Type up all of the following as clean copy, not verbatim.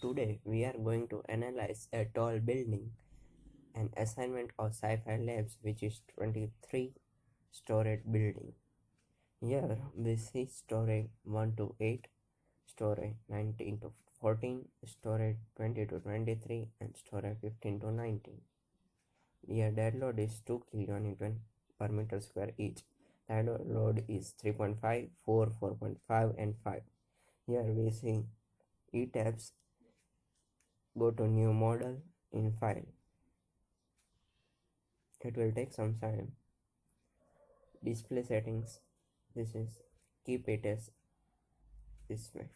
Today we are going to analyze a tall building, an assignment of Skyfi Labs, which is 23-story building. Here we see story 1 to 8, story 19 to 14, story 20 to 23, and story 15 to 19. Here dead load is 2 kN per meter square each. The load is 3.5, 4, 4.5, and 5. Here we see E tabs. Go to new model in file. It will take some time. Display settings. This is keep it as this way.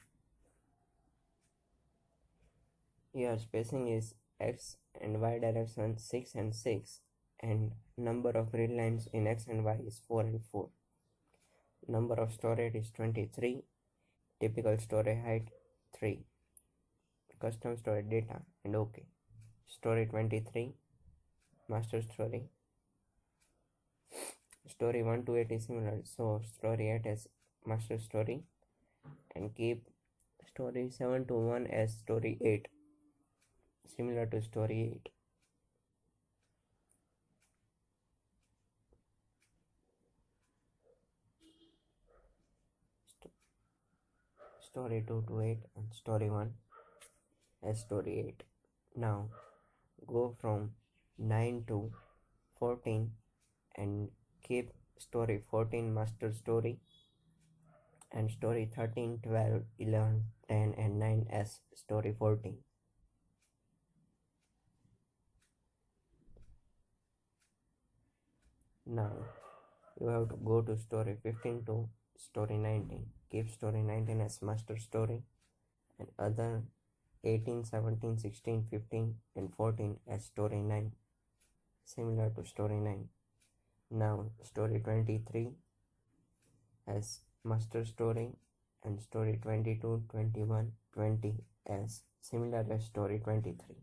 Here spacing is x and y direction 6 and 6, and number of grid lines in x and y is 4 and 4. Number of storage is 23. Typical storage height 3. Custom storage data and OK. Story 23, master story. Story 1 to 8 is similar, so story 8 as master story, and keep story 7 to 1 as story 8, similar to story 8. Story 2 to 8 and story 1 as story 8. Now go from 9 to 14 and keep story 14 master story, and story 13, 12, 11, 10 and 9 as story 14. Now you have to go to story 15 to story 19. Keep story 19 as master story, and other 18, 17, 16, 15 and 14 as story 9, similar to story 9. Now story 23 as master story, and story 22, 21, 20 as similar as story 23.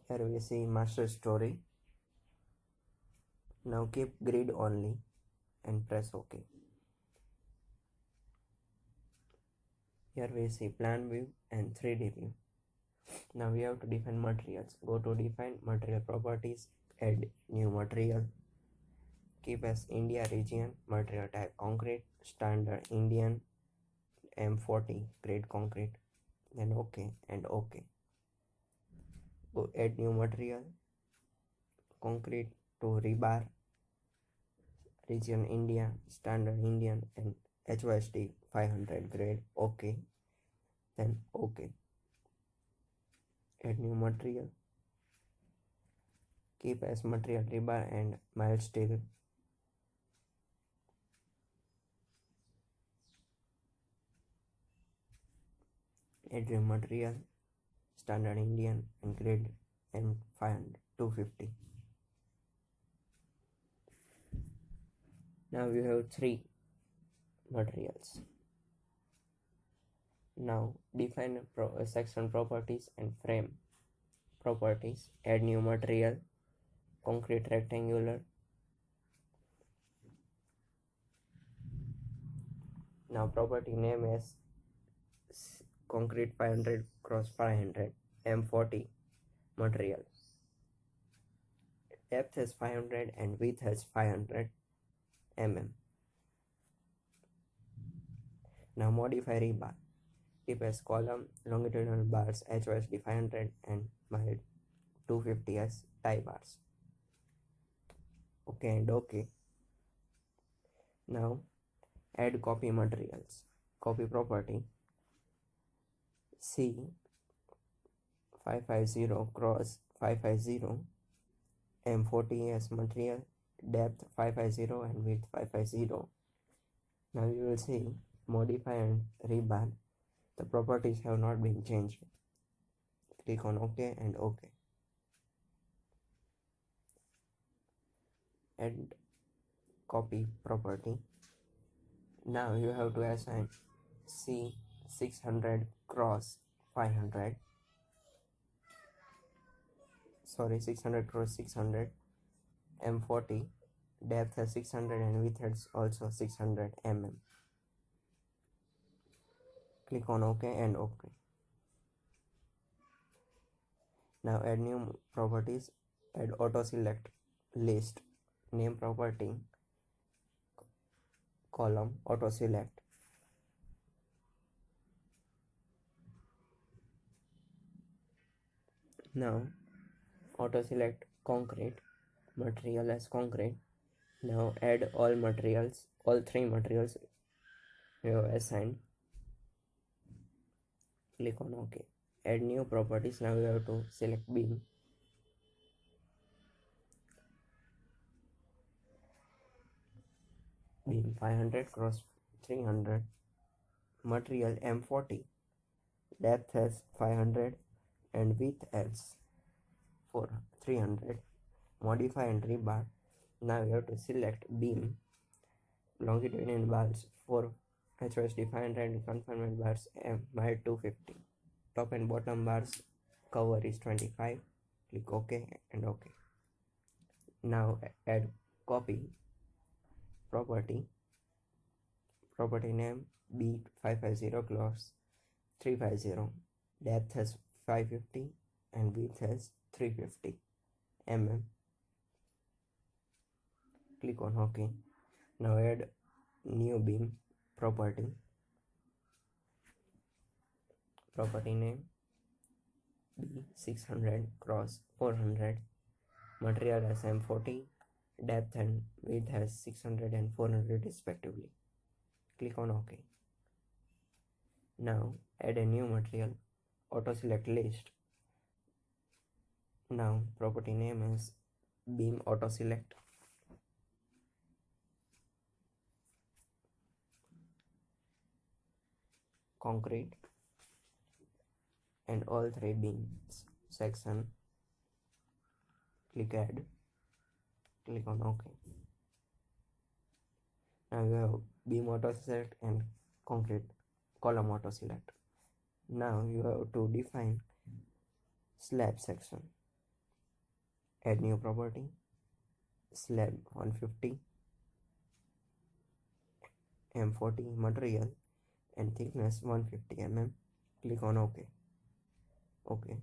Here we see master story. Now keep grid only and press OK. Here we see plan view and 3D view. Now we have to define materials. Go to define material properties, add new material, keep as India region, material type concrete, standard Indian M40 grade concrete, then OK and OK. Go add new material, concrete to rebar, region India, standard Indian and HYSD 500 grade, OK, then OK. Add new material, keep as material rebar and mild steel. Add new material, standard Indian and grade M500 250. Now you have 3 materials. Now define section properties and frame properties. Add new material, concrete rectangular. Now property name is concrete 500 cross 500 M40 material. Depth is 500 and width is 500 mm. Now modify rebar. Keep as column longitudinal bars HYSD 500 and mild 250 as tie bars. OK and OK. Now add copy materials. Copy property C 550 cross 550 M40 as material, depth 550 and width 550. Now you will see modify and rebar. The properties have not been changed. Click on OK and OK. Add copy property. Now you have to assign C 600 cross 500. 600 cross 600 M40, depth has 600 and width has also 600 mm. Click on OK and OK. Now add new properties. Add auto select list, name property, column auto select. Now auto select concrete, material as concrete. Now add all materials, all three materials we have assigned. Click on OK. Add new properties. Now we have to select beam. Beam 500 cross 300. Material M40. Depth as 500 and width as 300. Modify and rebar. Now we have to select beam. Longitudinal bars 4 HOSD 500 and confinement bars M by 250. Top and bottom bars cover is 25. Click OK and OK. Now add copy property name B550 class 350. Depth has 550 and width has 350 mm. Click on OK. Now add new beam property name B600 cross 400. Material as M40. Depth and width has 600 and 400 respectively. Click on OK. Now add a new material, auto select list. Now property name is beam auto select. Concrete and all three beams section. Click add. Click on OK. Now you have beam auto select and concrete column auto select. Now you have to define slab section. Add new property, slab 150, M40 material and thickness 150 mm. Click on OK. OK.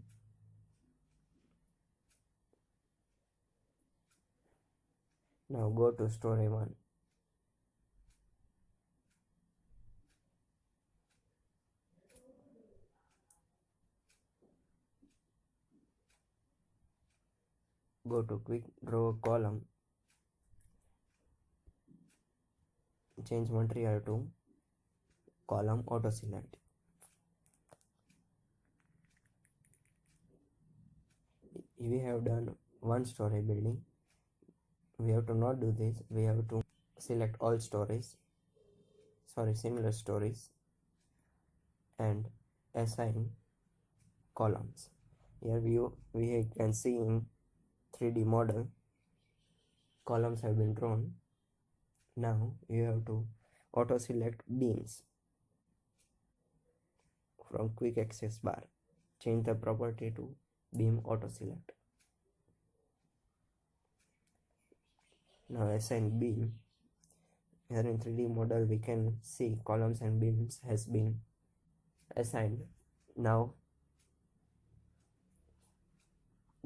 Now go to story 1. Go to quick draw column. Change material to column auto select. We have done one story building. We have to not do this. We have to select all similar stories and assign columns. Here we can see in 3D model columns have been drawn. Now you have to auto select beams from quick access bar. Change the property to beam auto select. Now assign beam. Here in 3D model we can see columns and beams has been assigned. Now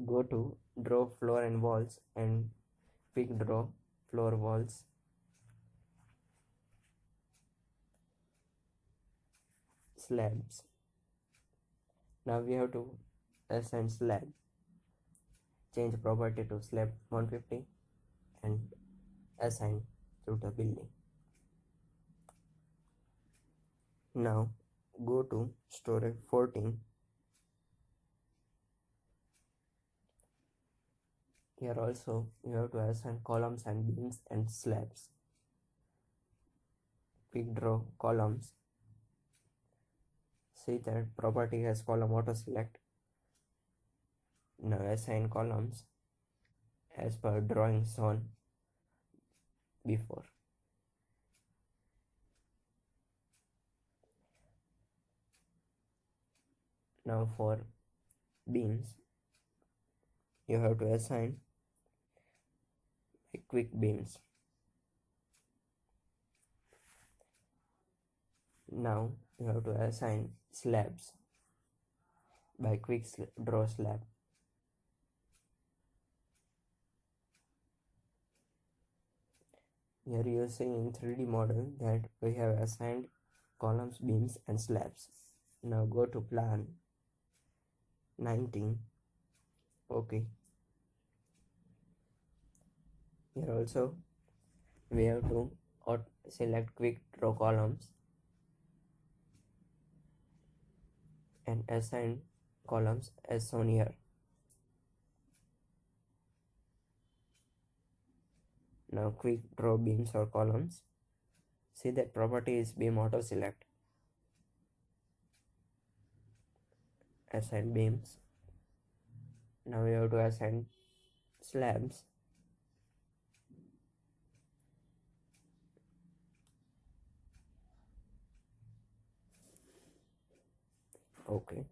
go to draw floor and walls and quick draw floor walls. Slabs. Now we have to assign slab. Change property to slab 150 and assign to the building. Now go to story 14. Here also you have to assign columns and beams and slabs. Quick draw columns. See that property has column auto select. Now assign columns as per drawing shown before. Now for beams you have to assign quick beams. Now you have to assign slabs by quick draw slab. Here you see in 3D model that we have assigned columns, beams and slabs. Now go to plan 19. Okay. Here also we have to select quick draw columns and assign columns as shown here. Now quick draw beams or columns. See that property is beam auto select. Assign beams. Now we have to assign slabs. Okay.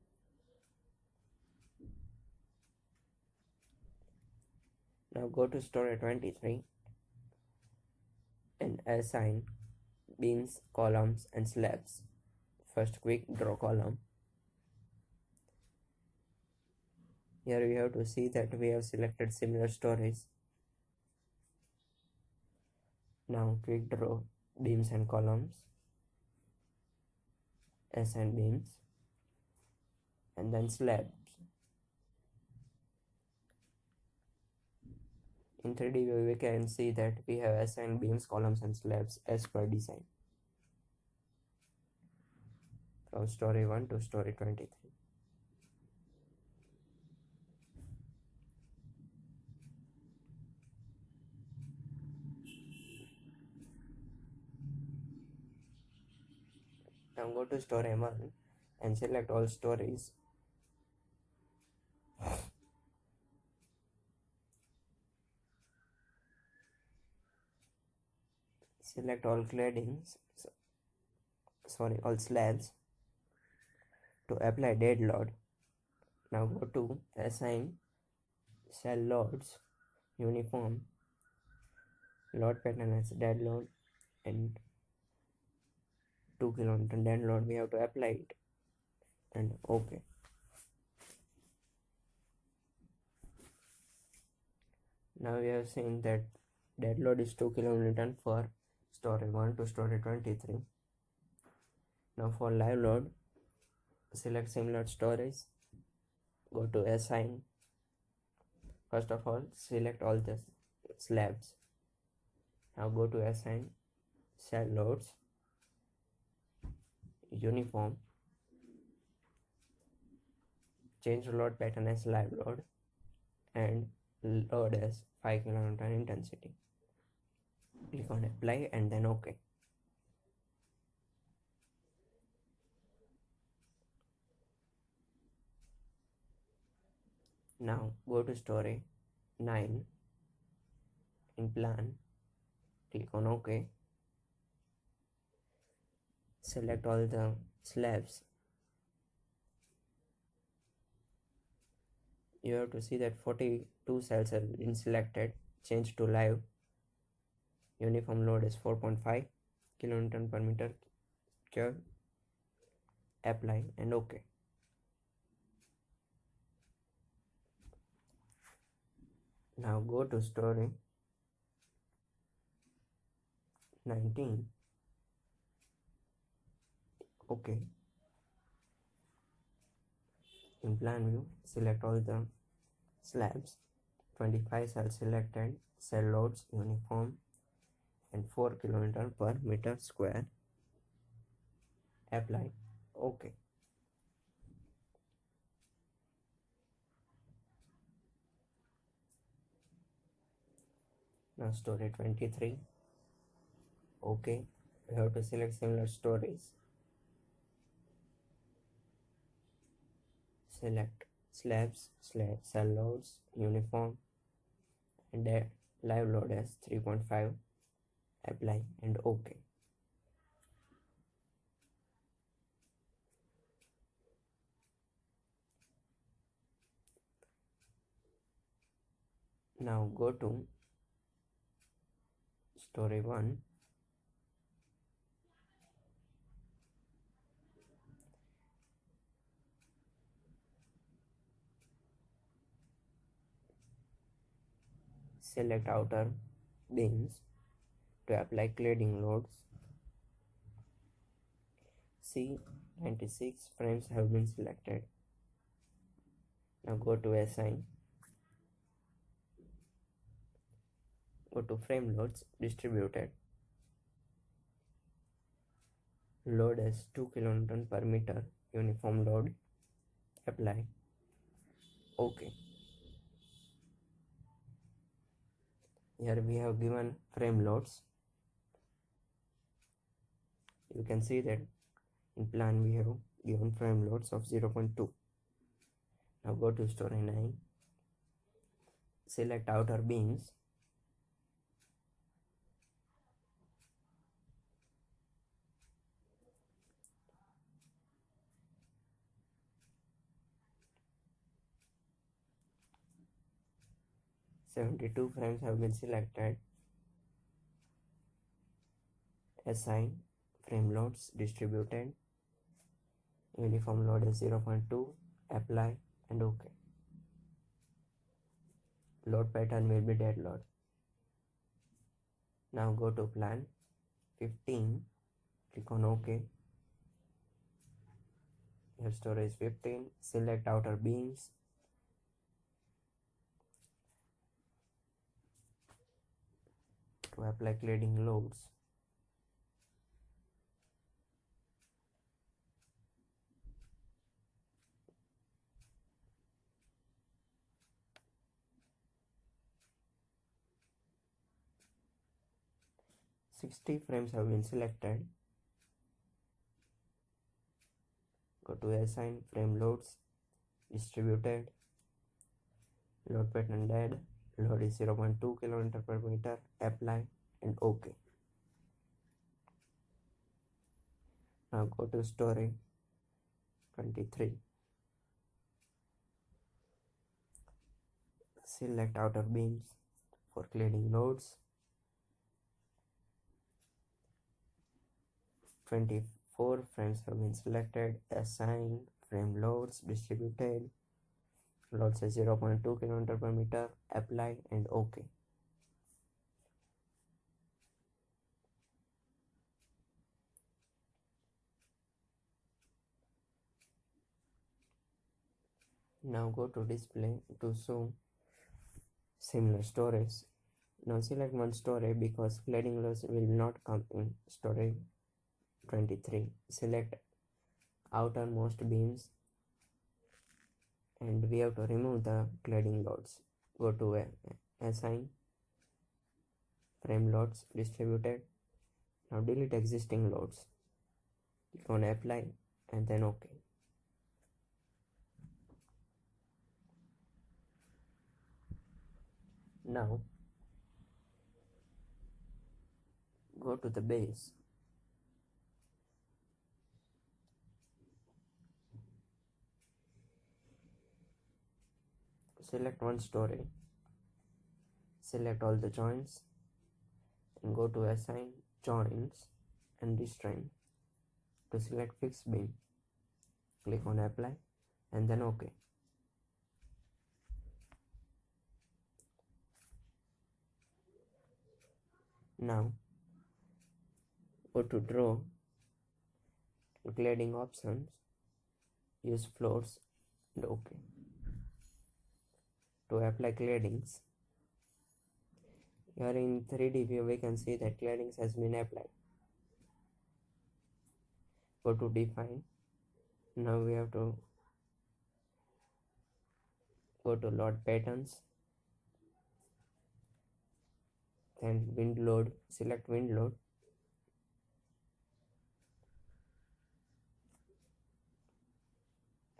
Now go to story 23 and assign beams, columns and slabs. First quick draw column. Here we have to see that we have selected similar stories. Now quick draw beams and columns, assign beams and then slabs. In 3D view we can see that we have assigned beams, columns and slabs as per design. From story 1 to story 23. Now go to story 1 and select all stories. Select all claddings, all slabs to apply dead load. Now go to assign cell loads, uniform, load pattern as dead load and 2 kN dead load we have to apply it and OK. Now we have seen that dead load is 2 kN for story 1 to story 23. Now for live load, select similar stories, go to assign. First of all, select all the slabs. Now go to assign cell loads, uniform, change load pattern as live load and load as 5 kN intensity. Click on apply and then OK. Now go to story 9 in plan, click on OK. Select all the slabs. You have to see that 42 cells have been selected. Change to live. Uniform load is 4.5 kN per meter cube. Apply and OK. Now go to story 19. OK. In plan view, select all the slabs. 25 cells selected. Cell loads, uniform and 4 kN per meter square. Apply. OK. Now story 23. OK. We have to select similar stories. Select slabs, cell loads, uniform and live load as 3.5. Apply and OK. Now go to story 1, select outer beams to apply cladding loads. See, 96 frames have been selected. Now go to assign, go to frame loads distributed, load as 2 kN per meter uniform load, apply, OK. Here we have given frame loads. You can see that in plan we have given frame loads of 0.2. Now go to story 9, select outer beams, .72 frames have been selected, assign, frame loads distributed, uniform load is 0.2, apply and OK. Load pattern will be dead load. Now go to plan 15, click on OK. Here storage 15, select outer beams, to apply cladding loads. .60 frames have been selected. Go to assign, frame loads distributed, load pattern dead, load is 0.2 kN per meter, apply and OK. Now go to story 23, select outer beams for cladding loads. 24 frames have been selected, assign, frame loads distributed, load says 0.2 kN per meter, apply and OK. Now go to display to show similar stories. Now select one story because cladding loads will not come in story 23. Select outermost beams and we have to remove the cladding loads. Go to assign, frame loads distributed. Now delete existing loads. Click on apply and then OK. Now go to the base. Select one story. Select all the joints and go to assign joints and restrain to select fixed beam. Click on apply and then OK. Now go to draw and cladding options, use floors and OK. To apply claddings, here in 3D view we can see that claddings has been applied. Go to define. Now we have to go to load patterns, then wind load, select wind load,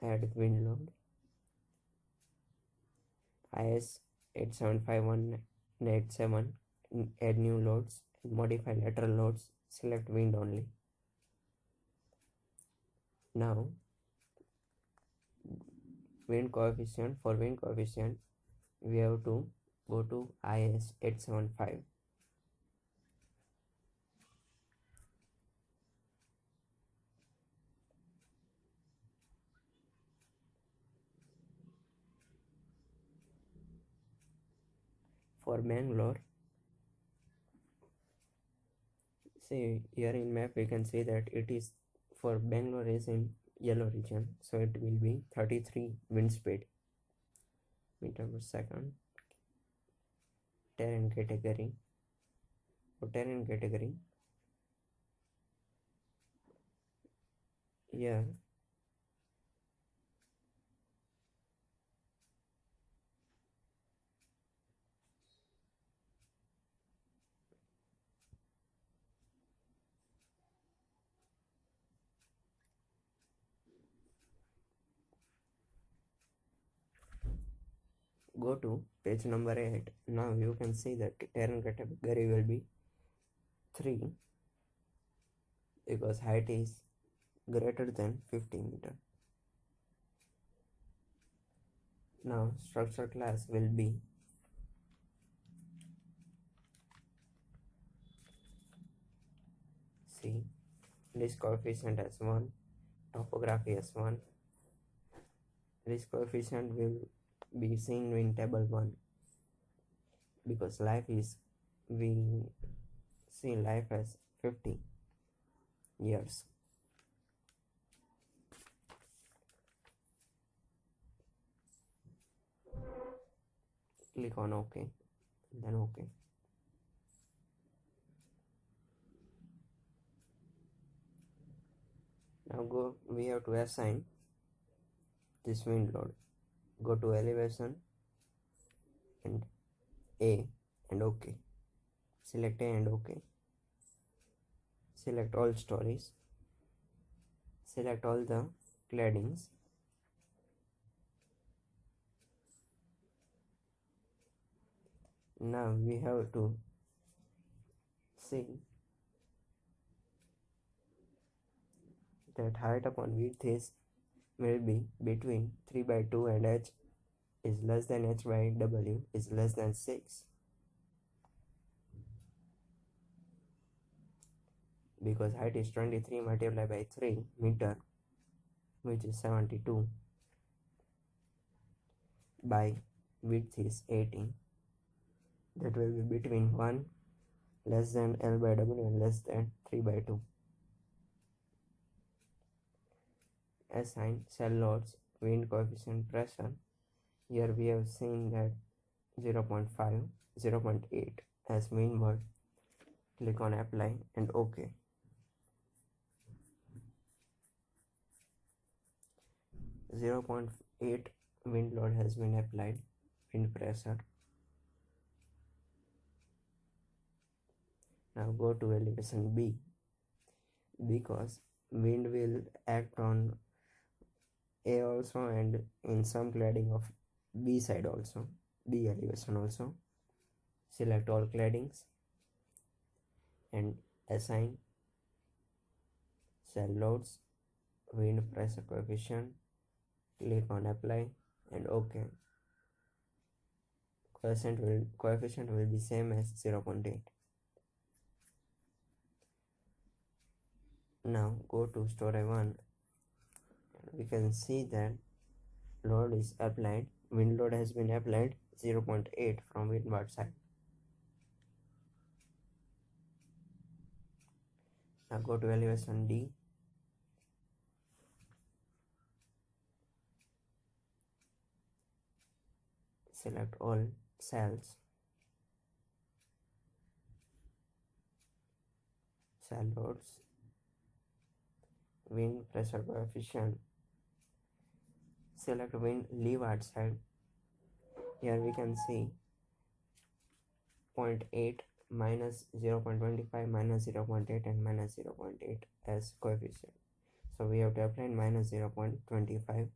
add wind load, IS 875187, add new loads and modify lateral loads, select wind only. Now wind coefficient, for wind coefficient we have to go to IS 875, For Bangalore, see here in map we can see that it is for Bangalore is in yellow region, so it will be 33 wind speed meter per second. Terrain category, for terrain category here go to page number 8. Now you can see that terrain category will be 3 because height is greater than 50 meter. Now structure class will be C, risk coefficient as 1, topography as 1. Risk coefficient will be seen in table 1 because life is, we see life as 50 years. Click on OK, then OK. Now we have to assign this wind load. Go to elevation and A and OK. Select A and OK. Select all stories. Select all the claddings. Now we have to see that height upon width is will be between 3/2 and h is less than h by w is less than 6, because height is 23 multiplied by 3 meter, which is 72, by width is 18. That will be between 1 less than L by W and less than 3/2. Assign cell loads, wind coefficient, pressure. Here we have seen that 0.5, 0.8 as windward. Click on apply and OK. 0.8 wind load has been applied. Wind pressure. Now go to elevation B, because wind will act on A also and in some cladding of B side also, B elevation also. Select all claddings and assign cell loads, wind pressure coefficient. Click on apply and OK. Coefficient will be same as 0.8. Now go to story 1. We can see that load is applied. Wind load has been applied 0.8 from windward side. Now go to elevation D. Select all cells. Cell loads, wind pressure coefficient. Select wind leeward side. Here we can see 0.8 minus 0.25 minus 0.8 and minus 0.8 as coefficient. So we have to apply minus 0.25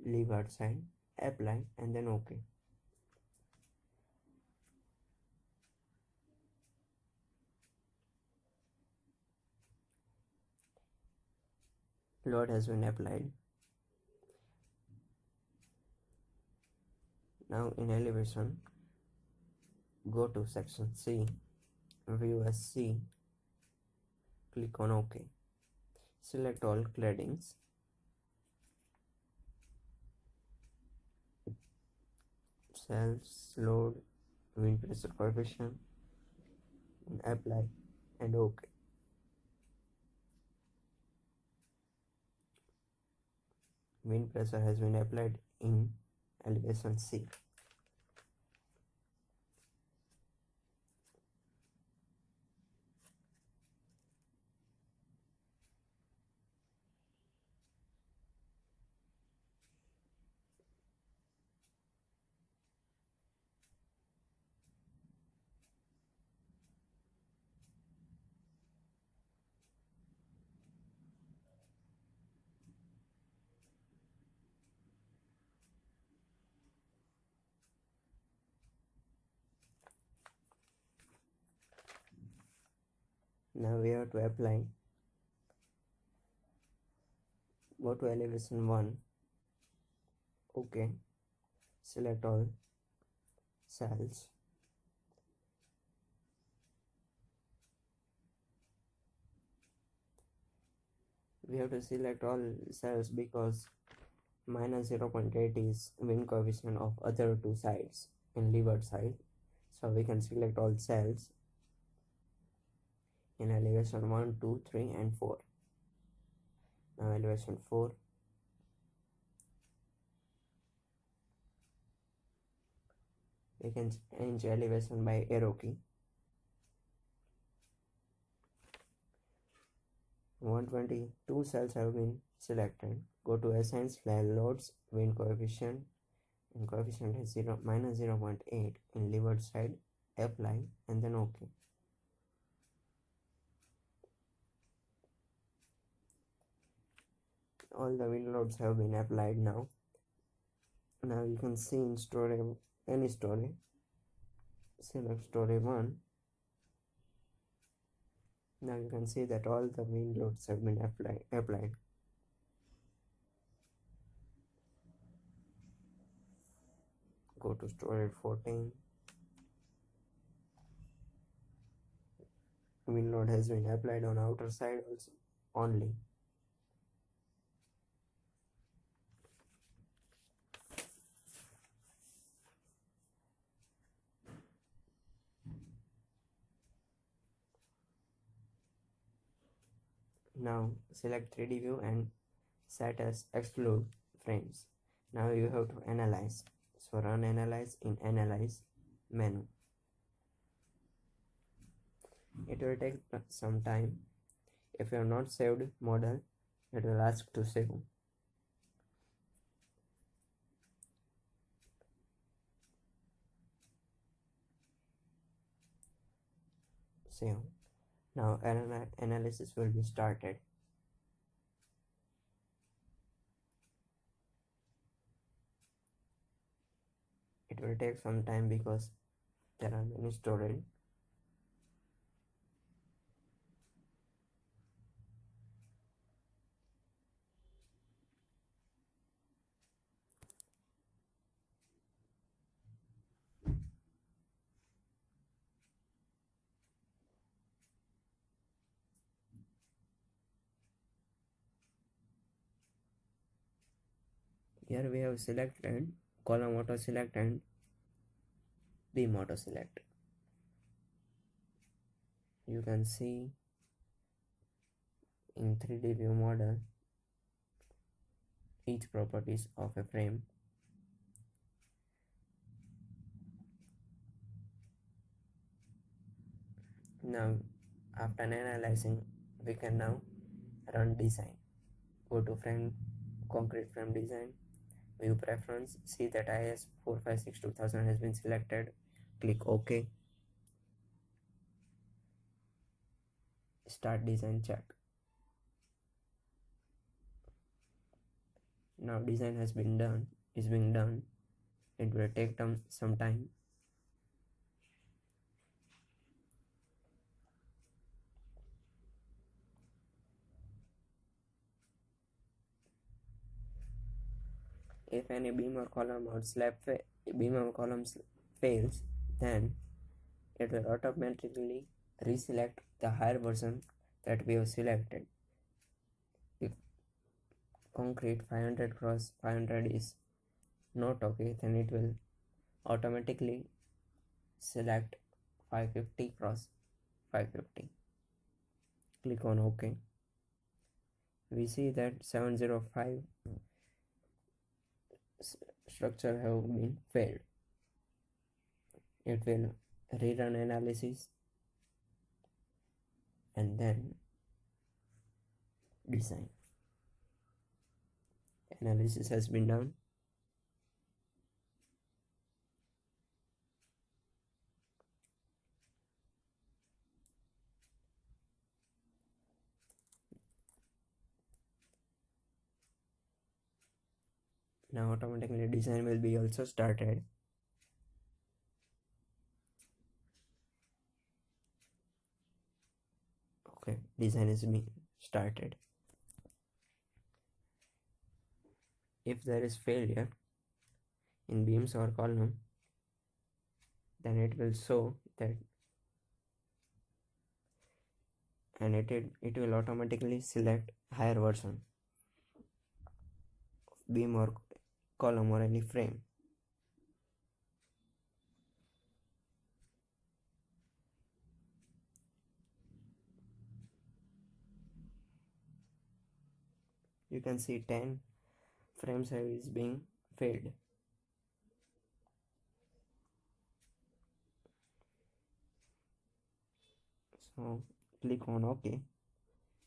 leeward side, apply and then OK. Load has been applied. Now in elevation, go to section C, view as C, click on OK. Select all claddings. Cells, load, wind pressure coefficient, and apply and OK. Wind pressure has been applied in elevation C. Now we have to apply. Go to elevation 1. OK. Select all cells. We have to select all cells because minus 0.8 is wind coefficient of other two sides in leeward side. So we can select all cells in elevation 1, 2, 3 and 4. Now elevation 4. We can change elevation by arrow key. 122 cells have been selected. Go to assign loads, wind coefficient, and coefficient is minus 0.8 in leeward side. Apply and then OK. All the wind loads have been applied now. Now you can see in story, any story, select story 1. Now you can see that all the wind loads have been applied. Go to story 14. Wind load has been applied on outer side also only. Now select 3D view and set as exclude frames. Now you have to analyze. So run analyze in analyze menu. It will take some time. If you have not saved model, it will ask to save. Save. Now analysis will be started. It will take some time because there are many storage. Here we have selected column auto select and beam auto select. You can see in 3D view model each properties of a frame. Now after analyzing, we can now run design. Go to frame, concrete frame design, view preference, see that IS 456-2000 has been selected. Click OK. Start design check. Now design has been done, is being done. It will take some time. If any beam or column or slab beam or columns fails, then it will automatically reselect the higher version that we have selected. If concrete 500 cross 500 is not okay, then it will automatically select 550 cross 550. Click on OK. We see that 705 structure have been failed. It will rerun analysis and then design. Analysis has been done. Now automatically design will be also started. Okay, design is being started. If there is failure in beams or column, then it will show that, and it will automatically select higher version of beam or column or any frame. You can see 10 frame size is being failed. So click on OK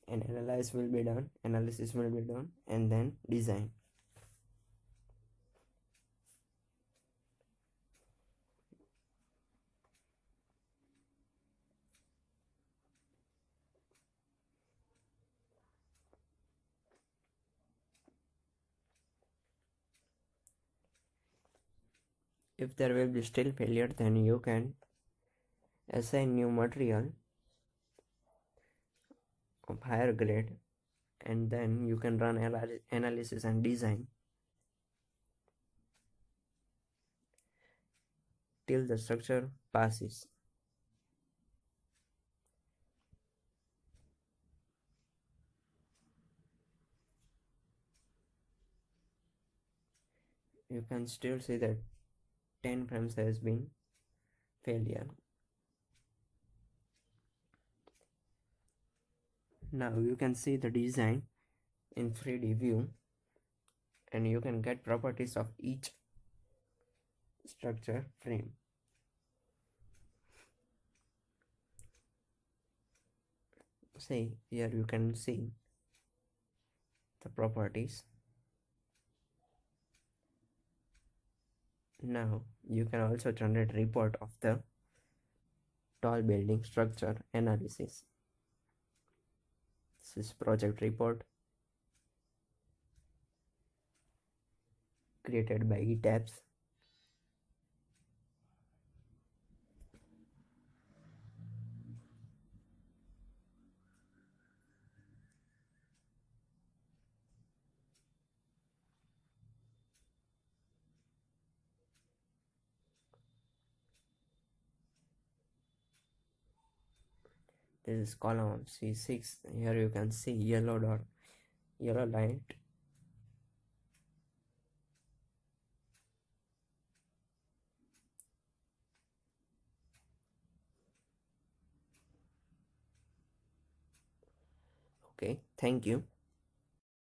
and analysis will be done, and then design. If there will be still failure, then you can assign new material of higher grade, and then you can run analysis and design till the structure passes. You can still see that 10 frames has been failure. Now you can see the design in 3D view, and you can get properties of each structure frame. See, here you can see the properties. Now you can also generate report of the tall building structure analysis. This is project report created by eTabs. This is column C6. Here you can see yellow light. Okay, thank you.